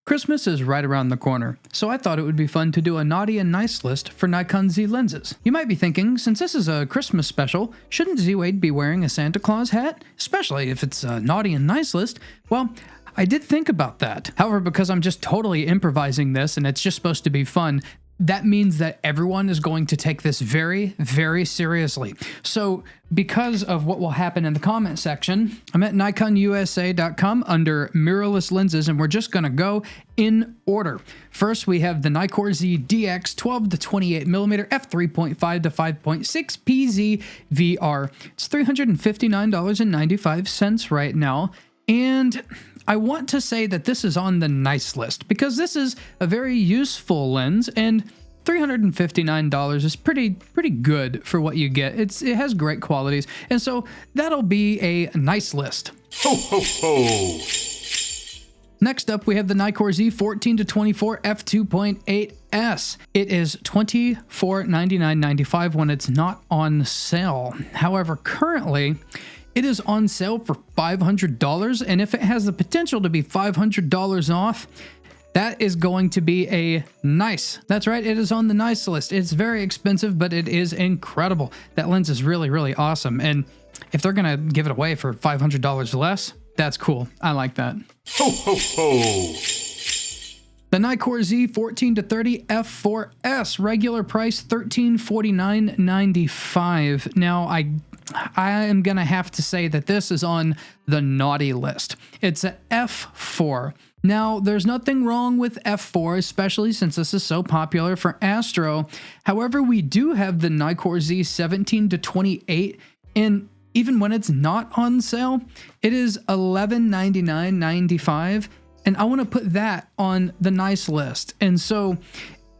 Christmas is right around the corner, so I thought it would be fun to do a naughty and nice list for Nikon Z lenses. You might be thinking, since this is a Christmas special, shouldn't Z-Wade be wearing a Santa Claus hat? Especially if it's a naughty and nice list? Well, I did think about that. However, because I'm just totally improvising this and it's just supposed to be fun, that means that everyone is going to take this very, very seriously. So because of what will happen in the comment section, I'm at NikonUSA.com under mirrorless lenses, and we're just going to go in order. First, we have the NIKKOR Z DX 12 to 28mm f3.5 to 5.6 PZ VR. It's $359.95 right now. And I want to say that this is on the nice list because this is a very useful lens, and $359 is pretty good for what you get. It has great qualities, and so that'll be a nice list. Ho, ho, ho. Next up, we have the NIKKOR Z 14 to 24 f2.8s. It is $24.99.95 when it's not on sale. However, currently, it is on sale for $500, and if it has the potential to be $500 off, that is going to be a nice. That's right, it is on the nice list. It's very expensive, but it is incredible. That lens is really, really awesome, and if they're gonna give it away for $500 less, that's cool. I like that. Ho, ho, ho. The NIKKOR Z 14 to 30 f4s, regular price $1349.95. Now, I am going to have to say that this is on the naughty list. It's a f4. Now, there's nothing wrong with f4, especially since this is so popular for astro. However, we do have the NIKKOR Z 17 to 28, and even when it's not on sale, it is $1199.95. And I want to put that on the nice list. And so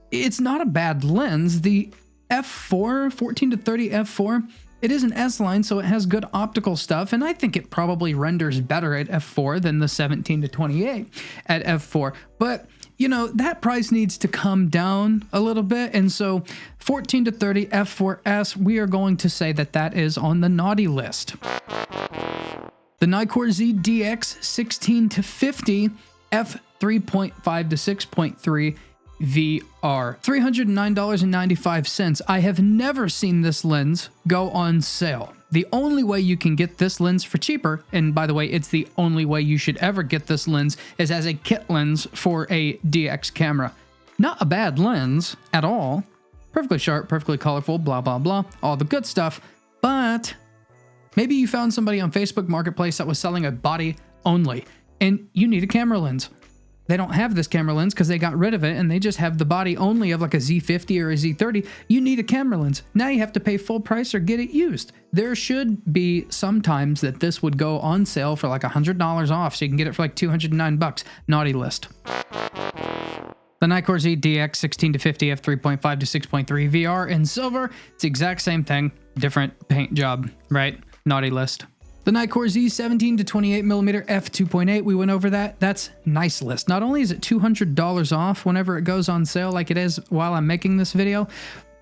it's not a bad lens. The f4, 14 to 30 f4, it is an S-line, so it has good optical stuff. And I think it probably renders better at f4 than the 17 to 28 at f4. But, you know, that price needs to come down a little bit. And so 14 to 30 f4s, we are going to say that that is on the naughty list. The NIKKOR Z DX 16 to 50 f3.5 to 6.3 VR, $309.95. I have never seen this lens go on sale. The only way you can get this lens for cheaper, and by the way, it's the only way you should ever get this lens, is as a kit lens for a DX camera. Not a bad lens at all. Perfectly sharp, perfectly colorful, blah, blah, blah, all the good stuff. But maybe you found somebody on Facebook Marketplace that was selling a body only, and you need a camera lens. They don't have this camera lens because they got rid of it, and they just have the body only of like a Z50 or a Z30. You need a camera lens. Now you have to pay full price or get it used. There should be some times that this would go on sale for like $100 off, so you can get it for like $209. Naughty list. The NIKKOR Z DX 16 to 50 f3.5 to 6.3 VR in silver. It's the exact same thing, different paint job, right? Naughty list. The NIKKOR Z 17 to 28mm f2.8, we went over that. That's nice list. Not only is it $200 off whenever it goes on sale like it is while I'm making this video,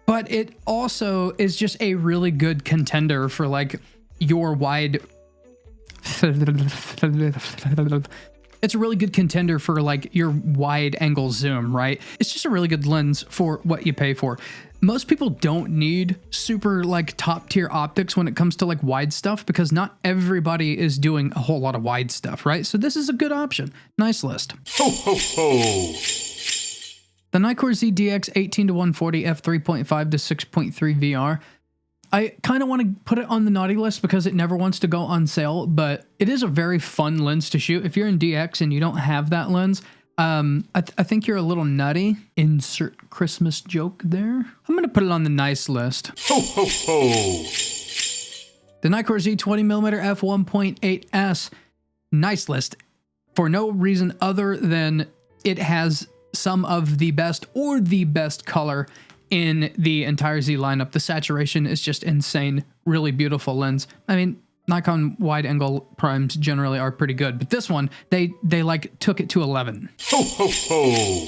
but it also is just a really good contender for like your wide... It's a really good contender for like your wide angle zoom, right? It's just a really good lens for what you pay for. Most people don't need super like top tier optics when it comes to like wide stuff because not everybody is doing a whole lot of wide stuff, right? So this is a good option. Nice list. Ho, ho, ho. The NIKKOR Z DX 18 to 140 f3.5 to 6.3 VR. I kind of want to put it on the naughty list because it never wants to go on sale, but it is a very fun lens to shoot. If you're in DX and you don't have that lens, I think you're a little nutty. Insert Christmas joke there. I'm going to put it on the nice list. Ho, ho, ho. The NIKKOR Z 20mm f1.8s, nice list. For no reason other than it has some of the best or the best color in the entire Z lineup. The saturation is just insane. Really beautiful lens. I mean, Nikon wide angle primes generally are pretty good, but this one, they like took it to 11. Ho, ho, ho.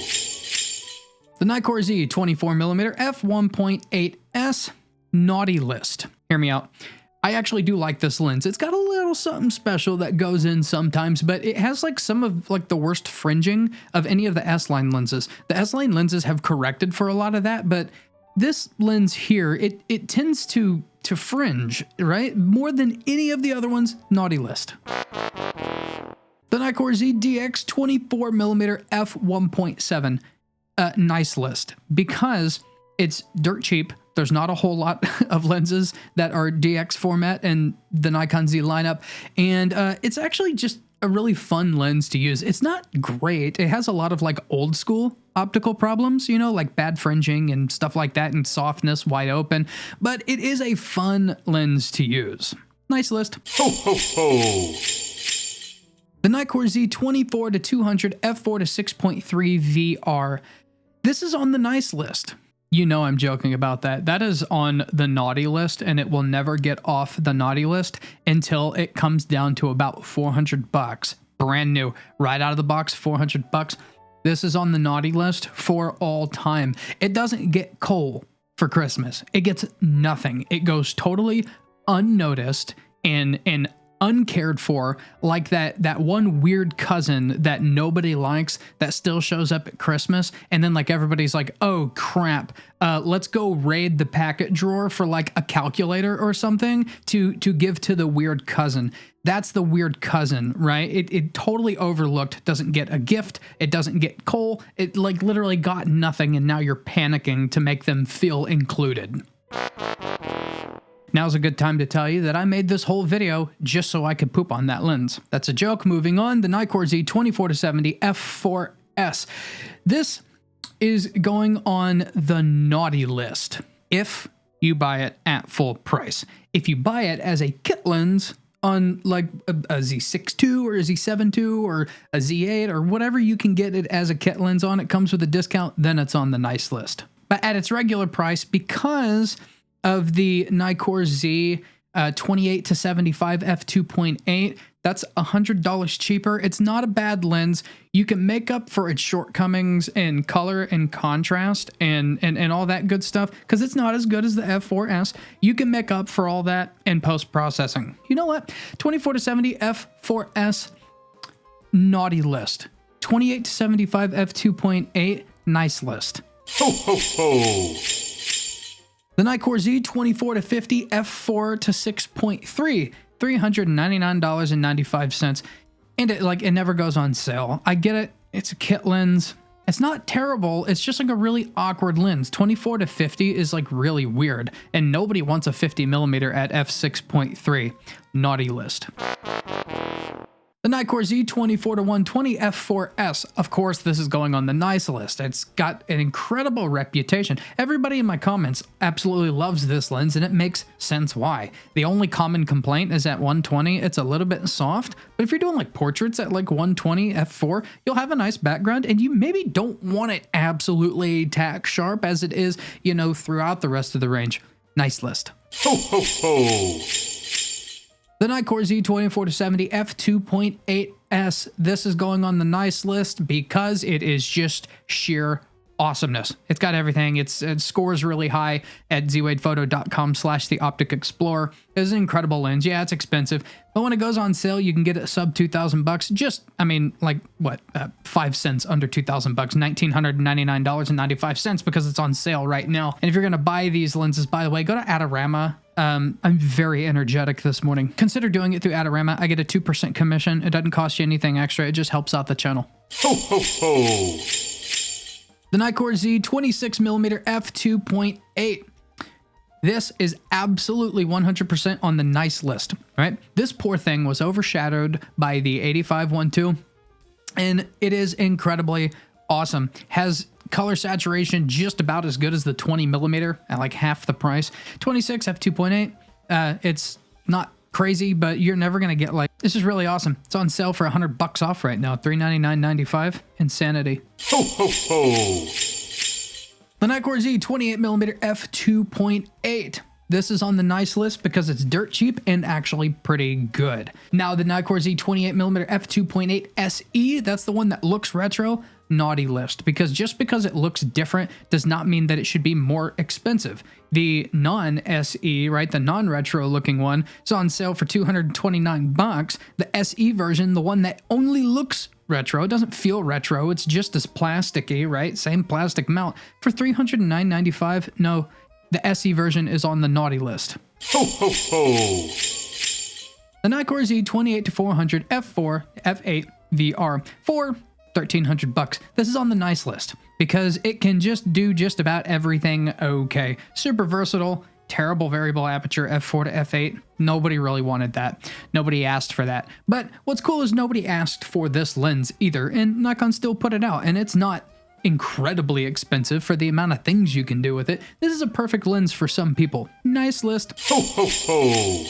The NIKKOR Z 24mm f1.8s, naughty list. Hear me out. I actually do like this lens. It's got a little something special that goes in sometimes, but it has like some of like the worst fringing of any of the S-line lenses. The S-line lenses have corrected for a lot of that, but this lens here, it tends to fringe, right? More than any of the other ones. Naughty list. The NIKKOR Z DX 24mm f1.7. Nice list because it's dirt cheap. There's not a whole lot of lenses that are DX format in the Nikon Z lineup, and it's actually just a really fun lens to use. It's not great. It has a lot of like old school optical problems, you know, like bad fringing and stuff like that, and softness, wide open, but it is a fun lens to use. Nice list. Ho, ho, ho. The NIKKOR Z 24-200 f4 to 6.3 VR. This is on the nice list. You know I'm joking about that. That is on the naughty list, and it will never get off the naughty list until it comes down to about 400 bucks. Brand new, right out of the box, 400 bucks. This is on the naughty list for all time. It doesn't get coal for Christmas. It gets nothing. It goes totally unnoticed and uncared for, like that one weird cousin that nobody likes that still shows up at Christmas, and then like everybody's like, oh crap, let's go raid the packet drawer for like a calculator or something to give to the weird cousin. That's the weird cousin, right? It totally overlooked, doesn't get a gift, it doesn't get coal, it like literally got nothing, and now you're panicking to make them feel included. Now's a good time to tell you that I made this whole video just so I could poop on that lens. That's a joke. Moving on, the NIKKOR Z 24-70 f4S. This is going on the naughty list if you buy it at full price. If you buy it as a kit lens on like a Z6 II or a Z7 II or a Z8 or whatever you can get it as a kit lens on, it comes with a discount, then it's on the nice list. But at its regular price, because of the NIKKOR Z 28-75 f2.8, that's $100 cheaper. It's not a bad lens. You can make up for its shortcomings in color and contrast and all that good stuff, because it's not as good as the f4S. You can make up for all that in post-processing. You know what? 24-70 f4S, naughty list. 28-75 f2.8, nice list. Ho, ho, ho. The NIKKOR Z 24-50 f4 to 6.3, $399.95, and it never goes on sale. I get it. It's a kit lens. It's not terrible. It's just like a really awkward lens. 24-50 is like really weird, and nobody wants a 50mm at f6.3. Naughty list. The NIKKOR Z 24-120 f4S. Of course, this is going on the nice list. It's got an incredible reputation. Everybody in my comments absolutely loves this lens, and it makes sense why. The only common complaint is at 120, it's a little bit soft, but if you're doing like portraits at like 120 f4, you'll have a nice background, and you maybe don't want it absolutely tack sharp as it is, you know, throughout the rest of the range. Nice list. Ho, ho, ho. The NIKKOR Z 24-70 f2.8S. This is going on the nice list because it is just sheer awesomeness. It's got everything. It scores really high at zwadephoto.com/theopticexplorer. It's an incredible lens. Yeah, it's expensive, but when it goes on sale, you can get it sub $2,000. Just, I mean, like what, 5 cents under $2,000, $1,999.95 because it's on sale right now. And if you're gonna buy these lenses, by the way, go to Adorama. I'm very energetic this morning. Consider doing it through Adorama. I get a 2% commission. It doesn't cost you anything extra. It just helps out the channel. Ho, ho, ho. The NIKKOR Z 26mm f2.8. This is absolutely 100% on the nice list, right? This poor thing was overshadowed by the 85-1.2, and it is incredibly awesome. Has color saturation just about as good as the 20mm at like half the price. 26 f2.8. It's not crazy, but you're never gonna get like, this is really awesome. It's on sale for $100 off right now, $399.95. Insanity. Ho, ho, ho. The NIKKOR Z 28mm f2.8. This is on the nice list because it's dirt cheap and actually pretty good. Now the NIKKOR Z 28mm f2.8 SE, that's the one that looks retro. naughty list, because just because it looks different does not mean that it should be more expensive. The non-SE, right, the non-retro looking one, is on sale for $229. The SE version, the one that only looks retro, doesn't feel retro, it's just as plasticky, right, same plastic mount, for $309.95. No, the SE version is on the naughty list. Ho, ho, ho. The NIKKOR Z 28-400 f4 f8 VR for $1,300. This is on the nice list because it can just do just about everything okay. Super versatile, terrible variable aperture f4 to f8. Nobody really wanted that. Nobody asked for that. But what's cool is nobody asked for this lens either, and Nikon still put it out, and it's not incredibly expensive for the amount of things you can do with it. This is a perfect lens for some people. Nice list. Ho, ho, ho.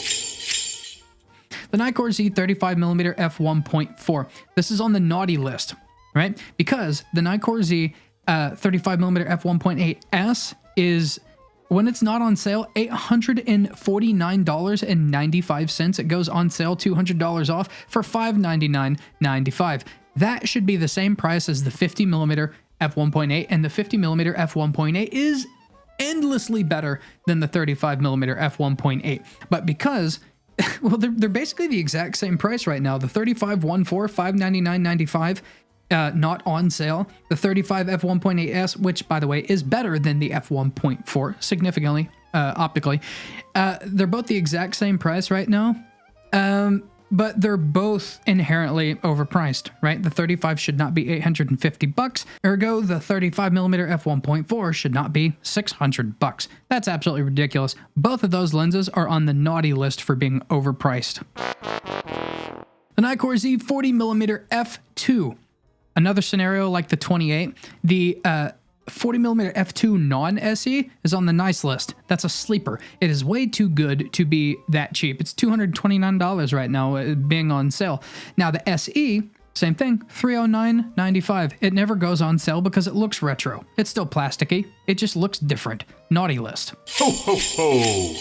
The NIKKOR Z 35mm f1.4. This is on the naughty list, right? Because the NIKKOR Z 35mm f1.8s is, when it's not on sale, $849.95. It goes on sale $200 off for $599.95. That should be the same price as the 50mm f1.8, and the 50mm f1.8 is endlessly better than the 35mm f1.8. But because well, they're basically the exact same price right now. The 35-1.4, $599.95, not on sale. The 35 f1.8s, which by the way is better than the f1.4 significantly optically. They're both the exact same price right now, but they're both inherently overpriced, right? The 35 should not be $850. Ergo, the 35mm f1.4 should not be $600. That's absolutely ridiculous. Both of those lenses are on the naughty list for being overpriced. The NIKKOR Z 40mm f2. Another scenario like the 28. The 40mm f2 non-SE is on the nice list. That's a sleeper. It is way too good to be that cheap. It's $229 right now, being on sale. Now the SE, same thing, $309.95. It never goes on sale because it looks retro. It's still plasticky. It just looks different. Naughty list. Ho, ho, ho.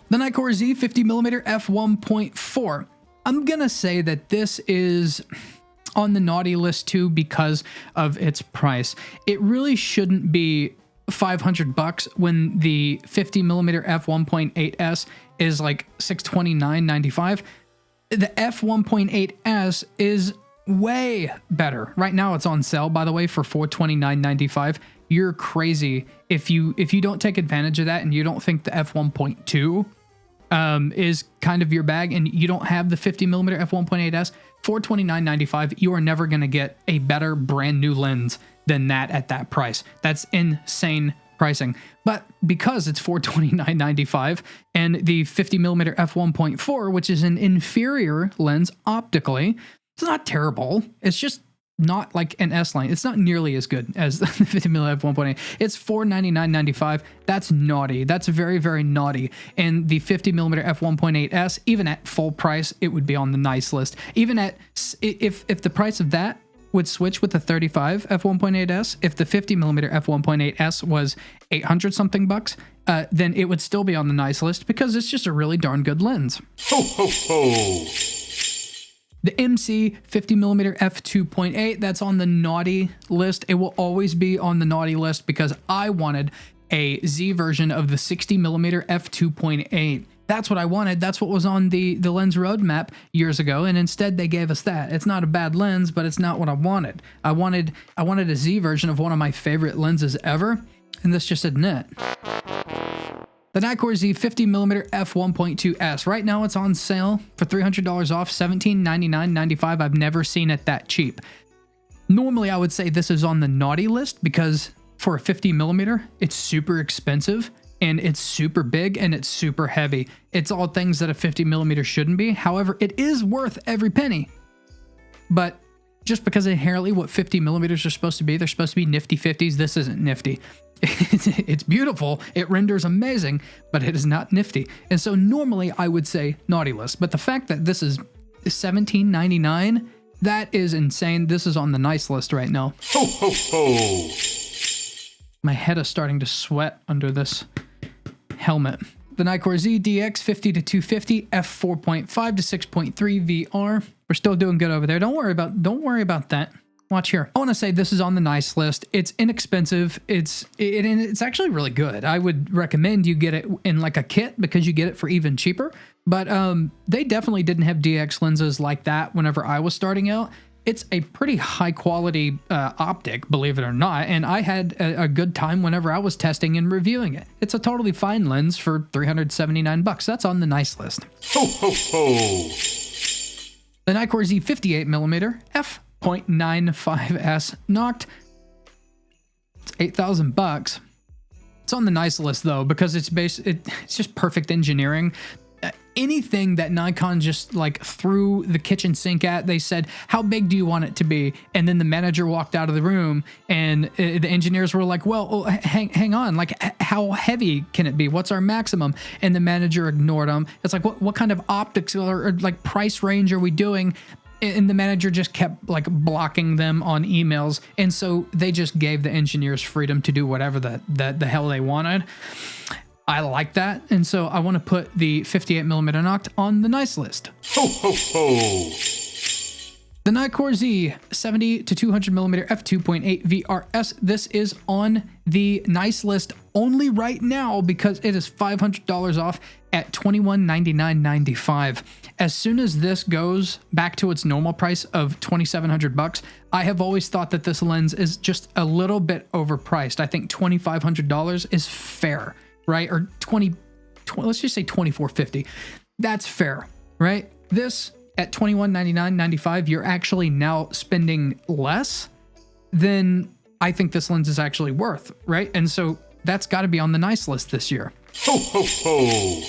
The NIKKOR Z 50mm f1.4. I'm gonna say that this is on the naughty list too because of its price. It really shouldn't be $500 when the 50mm f1.8s is like $629.95. The f1.8s is way better. Right now it's on sale, by the way, for $429.95. You're crazy if you don't take advantage of that and you don't think the f1.2 is kind of your bag and you don't have the 50mm f1.8s. $429.95, you are never going to get a better brand new lens than that at that price. That's insane pricing. But because it's $429.95 and the 50mm f1.4, which is an inferior lens optically, it's not terrible. It's just not like an S line. It's not nearly as good as the 50mm f1.8. It's $499.95. That's naughty. That's very, very naughty. And the 50mm f1.8s, even at full price, it would be on the nice list. Even at, if the price of that would switch with the 35 f1.8s, if the 50mm f1.8s was 800 something bucks, then it would still be on the nice list because it's just a really darn good lens. Ho, ho, ho. The MC 50mm f2.8, that's on the naughty list. It will always be on the naughty list because I wanted a Z version of the 60mm f2.8. That's what I wanted. That's what was on the lens roadmap years ago, and instead they gave us that. It's not a bad lens, but it's not what I wanted. I wanted a Z version of one of my favorite lenses ever, and this just isn't it. The NIKKOR Z 50mm f1.2s. Right now it's on sale for $300 off, $1799.95. I've never seen it that cheap. Normally I would say this is on the naughty list because for a 50mm, it's super expensive and it's super big and it's super heavy. It's all things that a 50mm shouldn't be. However, it is worth every penny. But just because inherently what 50mm are supposed to be, they're supposed to be nifty 50s. This isn't nifty. It's beautiful, it renders amazing, but it is not nifty. And so normally I would say naughty list, but the fact that this is $17.99, that is insane. This is on the nice list right now. Ho, ho, ho. My head is starting to sweat under this helmet. The NIKKOR Z DX 50-250 f4.5 to 6.3 VR. We're still doing good over there. Don't worry about that. Watch here. I want to say this is on the nice list. It's inexpensive. It's actually really good. I would recommend you get it in like a kit because you get it for even cheaper. But they definitely didn't have DX lenses like that whenever I was starting out. It's a pretty high quality optic, believe it or not, and I had a good time whenever I was testing and reviewing it. It's a totally fine lens for $379. That's on the nice list. Ho, ho, ho. The NIKKOR Z 58mm f.95s Noct. It's $8,000. It's on the nice list though because it's just perfect engineering. Anything that Nikon just like threw the kitchen sink at, they said, how big do you want it to be? And then the manager walked out of the room and the engineers were like, well, hang on, like how heavy can it be? What's our maximum? And the manager ignored them. It's like, what kind of optics or like price range are we doing? And the manager just kept like blocking them on emails. And so they just gave the engineers freedom to do whatever the hell they wanted. I like that, and so I want to put the 58mm Noct on the nice list. Ho, ho, ho. The NIKKOR Z 70 to 200mm f2.8 VRS. This is on the nice list only right now because it is $500 off at $2199.95. As soon as this goes back to its normal price of $2,700, I have always thought that this lens is just a little bit overpriced. I think $2,500 is fair. Right? Or 20, let's just say $2,450. That's fair, right? This at $2199.95, you're actually now spending less than I think this lens is actually worth, right? And so that's got to be on the nice list this year. Ho, ho, ho.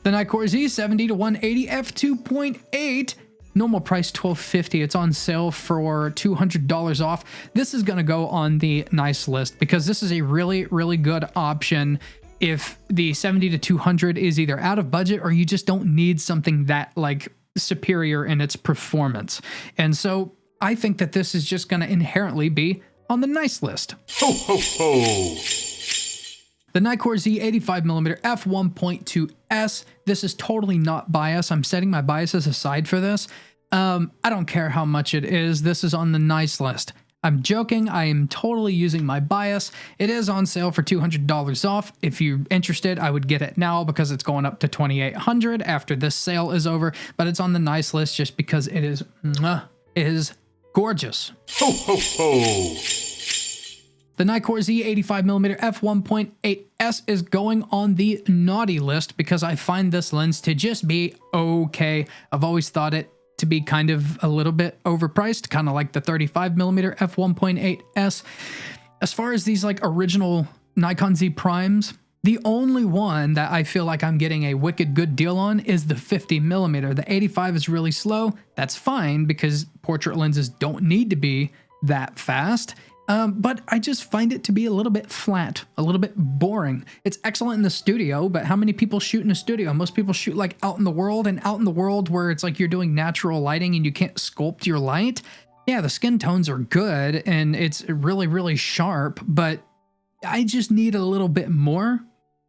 The NIKKOR Z 70 to 180 f2.8. Normal price $1,250. It's on sale for $200 off. This is going to go on the nice list because this is a really, really good option if the 70 to 200 is either out of budget or you just don't need something that like superior in its performance. And so I think that this is just going to inherently be on the nice list. Ho, ho, ho. The NIKKOR Z 85mm f1.2s. This is totally not bias. I'm setting my biases aside for this. I don't care how much it is. This is on the nice list. I'm joking. I am totally using my bias. It is on sale for $200 off. If you're interested, I would get it now because it's going up to $2,800 after this sale is over. But it's on the nice list just because it is gorgeous. Ho, ho, ho. The NIKKOR Z 85mm f1.8s is going on the naughty list because I find this lens to just be okay. I've always thought it to be kind of a little bit overpriced, kind of like the 35mm f1.8s. As far as these like original Nikon Z primes, the only one that I feel like I'm getting a wicked good deal on is the 50mm. The 85 is really slow. That's fine because portrait lenses don't need to be that fast. But I just find it to be a little bit flat, a little bit boring. It's excellent in the studio, but how many people shoot in a studio? Most people shoot like out in the world, and out in the world where it's like you're doing natural lighting and you can't sculpt your light. Yeah, the skin tones are good and it's really, really sharp, but I just need a little bit more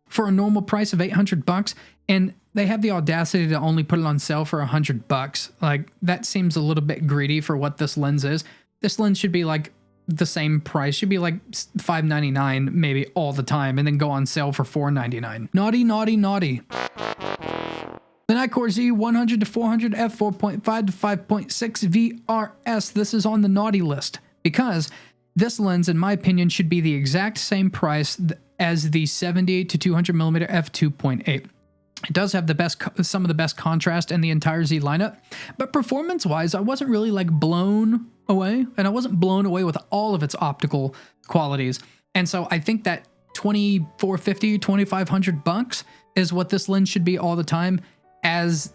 for a normal price of $800. And they have the audacity to only put it on sale for $100. Like that seems a little bit greedy for what this lens is. This lens should be like the same price, should be like $599 maybe all the time, and then go on sale for $499. Naughty, naughty, naughty. The NIKKOR Z 100 to 400 f4.5 to 5.6 VRS. This is on the naughty list because this lens, in my opinion, should be the exact same price as the 70 to 200mm f2.8. It does have some of the best contrast in the entire Z lineup, but performance-wise, I wasn't really like blown away, and I wasn't blown away with all of its optical qualities. And so I think that $2,450, $2,500 is what this lens should be all the time,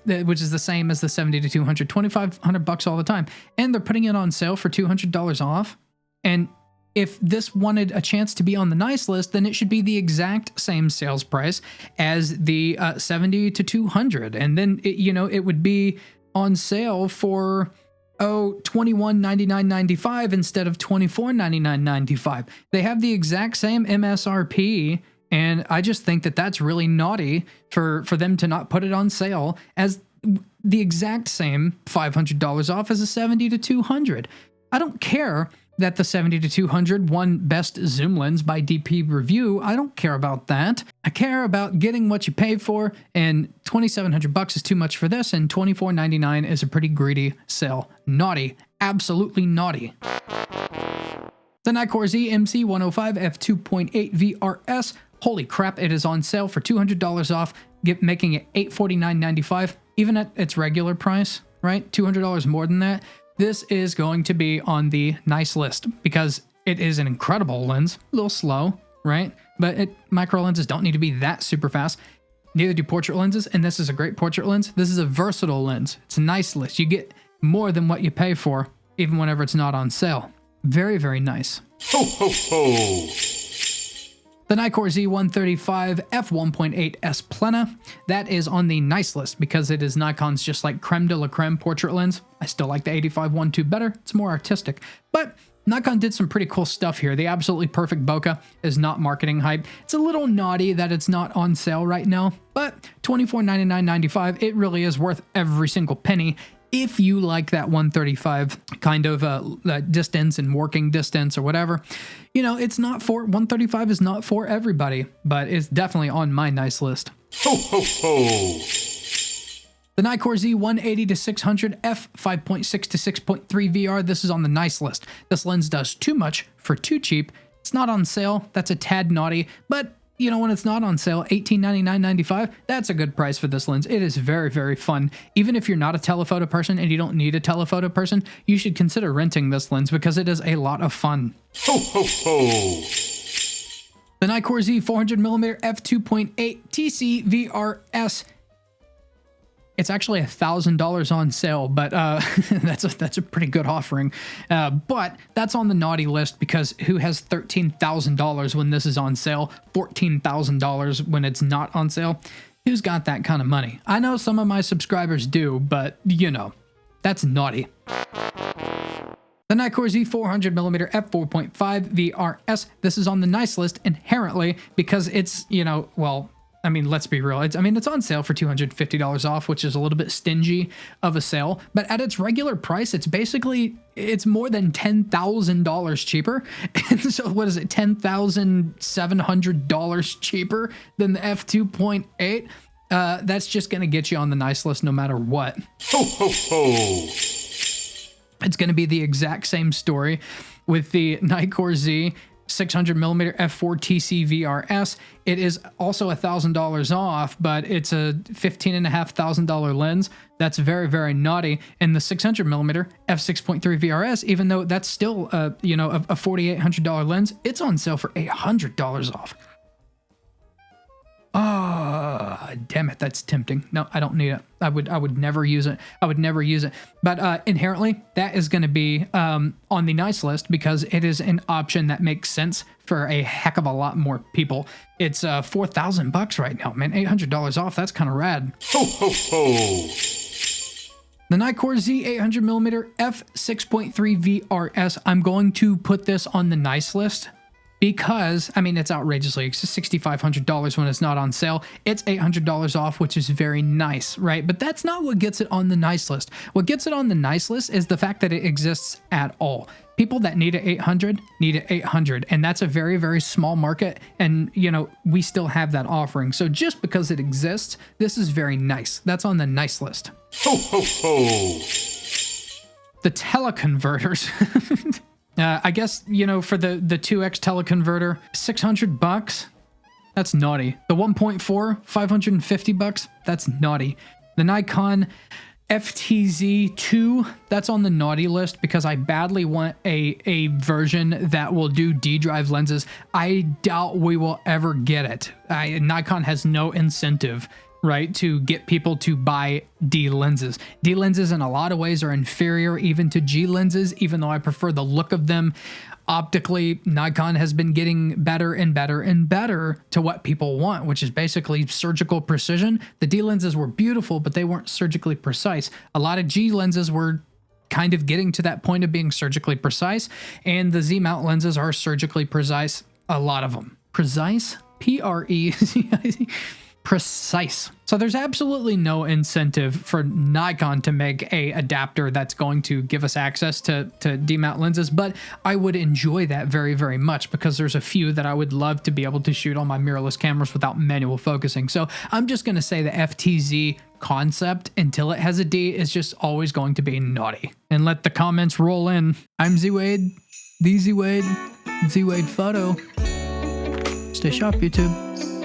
which is the same as the 70 to 200, $2,500 all the time. And they're putting it on sale for $200 off. And if this wanted a chance to be on the nice list, then it should be the exact same sales price as the 70 to 200. And then, it would be on sale for, $2199.95 instead of $2499.95. They have the exact same MSRP, and I just think that that's really naughty for them to not put it on sale as the exact same $500 off as a 70 to 200. I don't care that the 70-200 won best zoom lens by DP Review. I don't care about that. I care about getting what you pay for, and $2,700 is too much for this, and $24.99 is a pretty greedy sale. Naughty. Absolutely naughty. The NIKKOR Z MC105 f2.8 VRS. Holy crap, it is on sale for $200 off, making it $849.95, even at its regular price, right? $200 more than that. This is going to be on the nice list because it is an incredible lens, a little slow, right? But micro lenses don't need to be that super fast. Neither do portrait lenses, and this is a great portrait lens. This is a versatile lens. It's a nice lens. You get more than what you pay for, even whenever it's not on sale. Very, very nice. Ho, ho, ho. The NIKKOR Z 135 f1.8 S Plena, that is on the nice list because it is Nikon's just like creme de la creme portrait lens. I still like the 85-1.2 better. It's more artistic, but Nikon did some pretty cool stuff here. The absolutely perfect bokeh is not marketing hype. It's a little naughty that it's not on sale right now, but $24.99.95, it really is worth every single penny. If you like that 135 kind of distance and working distance or whatever, you know, it's not for 135 is not for everybody, but it's definitely on my nice list. Ho, ho, ho. The NIKKOR Z 180-600 f 5.6 to 6.3 VR. This is on the nice list. This lens does too much for too cheap. It's not on sale. That's a tad naughty, but you know, when it's not on sale, $1899.95, that's a good price for this lens. It is very, very fun. Even if you're not a telephoto person and you don't need a telephoto person, you should consider renting this lens because it is a lot of fun. Ho, ho, ho. The NIKKOR Z 400mm f2.8 TC VRS. It's actually $1,000 on sale, but that's a pretty good offering. But that's on the naughty list because who has $13,000 when this is on sale, $14,000 when it's not on sale? Who's got that kind of money? I know some of my subscribers do, but you know, that's naughty. The NIKKOR Z 400mm f4.5 VRS. This is on the nice list inherently because it's, you know, well, I mean, let's be real. It's on sale for $250 off, which is a little bit stingy of a sale. But at its regular price, it's more than $10,000 cheaper. And so what is it? $10,700 cheaper than the f2.8. That's just going to get you on the nice list no matter what. Ho, ho, ho. It's going to be the exact same story with the NIKKOR Z 600mm f4 TC VRS. It is also $1,000 off, but it's a $15,500 lens. That's very, very naughty. And the 600mm f6.3 VRS, even though that's still a $4,800 lens, it's on sale for $800 off. Oh, damn it, that's tempting. No, I don't need it. I would never use it. I would never use it. But inherently, that is going to be on the nice list because it is an option that makes sense for a heck of a lot more people. It's $4,000 right now, man. $800 off. That's kind of rad. Ho, ho, ho. The NIKKOR Z 800mm f6.3 VRS. I'm going to put this on the nice list because, I mean, it's outrageously, it's $6,500 when it's not on sale. It's $800 off, which is very nice, right? But that's not what gets it on the nice list. What gets it on the nice list is the fact that it exists at all. People that need an 800 need an 800, and that's a very, very small market, and, you know, we still have that offering. So just because it exists, this is very nice. That's on the nice list. Ho, ho, ho. The teleconverters. I guess, you know, for the 2x teleconverter, $600, that's naughty. The 1.4, $550, that's naughty. The Nikon FTZ2, that's on the naughty list because I badly want a version that will do D drive lenses. I doubt we will ever get it. Nikon has no incentive, right, to get people to buy D lenses. D lenses in a lot of ways are inferior even to G lenses, even though I prefer the look of them. Optically, Nikon has been getting better and better and better to what people want, which is basically surgical precision. The D lenses were beautiful, but they weren't surgically precise. A lot of G lenses were kind of getting to that point of being surgically precise, and the Z Mount lenses are surgically precise, a lot of them. Precise? P-R-E-C-I-C. precise. So there's absolutely no incentive for Nikon to make a adapter that's going to give us access to demount lenses, but I would enjoy that very, very much because there's a few that I would love to be able to shoot on my mirrorless cameras without manual focusing. So I'm just going to say the FTZ concept until it has a D is just always going to be naughty. And let the comments roll in. I'm Z Wade, the Z Wade, Z Wade Photo. Stay sharp, YouTube.